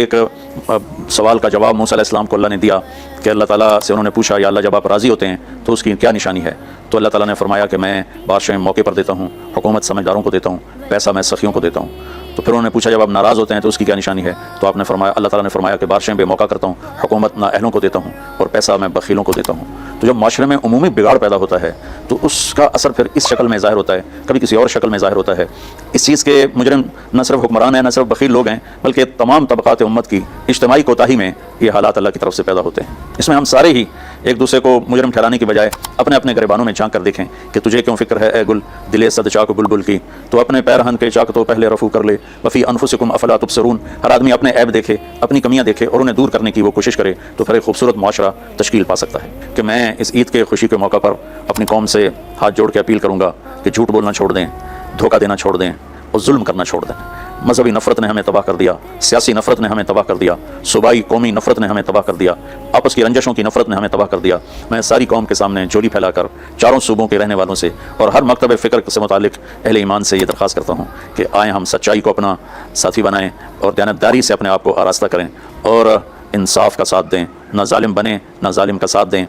ایک سوال کا جواب موسیٰ علیہ السلام کو اللہ نے دیا کہ اللہ تعالیٰ سے انہوں نے پوچھا یا اللہ جب آپ راضی ہوتے ہیں تو اس کی کیا نشانی ہے؟ تو اللہ تعالیٰ نے فرمایا کہ میں بادشاہیں موقع پر دیتا ہوں، حکومت سمجھداروں کو دیتا ہوں، پیسہ میں سخیوں کو دیتا ہوں۔ تو پھر انہوں نے پوچھا جب آپ ناراض ہوتے ہیں تو اس کی کیا نشانی ہے؟ تو آپ نے فرمایا، اللہ تعالیٰ نے فرمایا کہ بادشاہیں بے موقع کرتا ہوں، حکومت نااہلوں کو دیتا ہوں، اور پیسہ میں بخیلوں کو دیتا ہوں۔ تو جب معاشرے میں عمومی بگاڑ پیدا ہوتا ہے تو اس کا اثر پھر اس شکل میں ظاہر ہوتا ہے، کبھی کسی اور شکل میں ظاہر ہوتا ہے۔ اس چیز کے مجرم نہ صرف حکمران ہیں، نہ صرف بخیل لوگ ہیں، بلکہ تمام طبقات امت کی اجتماعی کوتاہی میں یہ حالات اللہ کی طرف سے پیدا ہوتے ہیں۔ اس میں ہم سارے ہی ایک دوسرے کو مجرم ٹھہرانے کی بجائے اپنے اپنے گریبانوں میں جھانک کر دیکھیں کہ تجھے کیوں فکر ہے اے گل دلے صد چاک بلبل کی، تو اپنے پیرہن کے چاک تو پہلے رفو کر لے، وفی انفسکم افلا تبصرون۔ ہر آدمی اپنے عیب دیکھے، اپنی کمیاں دیکھے اور انہیں دور کرنے کی وہ کوشش کرے تو پھر ایک خوبصورت معاشرہ تشکیل پا سکتا ہے۔ کہ میں اس عید کے خوشی کے موقع پر اپنی قوم سے ہاتھ جوڑ کے اپیل کروں گا کہ جھوٹ بولنا چھوڑ دیں، دھوکہ دینا چھوڑ دیں اور ظلم کرنا چھوڑ دیں۔ مذہبی نفرت نے ہمیں تباہ کر دیا، سیاسی نفرت نے ہمیں تباہ کر دیا، صوبائی قومی نفرت نے ہمیں تباہ کر دیا، آپس کی رنجشوں کی نفرت نے ہمیں تباہ کر دیا۔ میں ساری قوم کے سامنے جولی پھیلا کر چاروں صوبوں کے رہنے والوں سے اور ہر مکتب فکر سے متعلق اہل ایمان سے یہ درخواست کرتا ہوں کہ آئیں ہم سچائی کو اپنا ساتھی بنائیں اور دیانتداری سے اپنے آپ کو آراستہ کریں اور انصاف کا ساتھ دیں، نہ ظالم بنیں نہ ظالم کا ساتھ دیں۔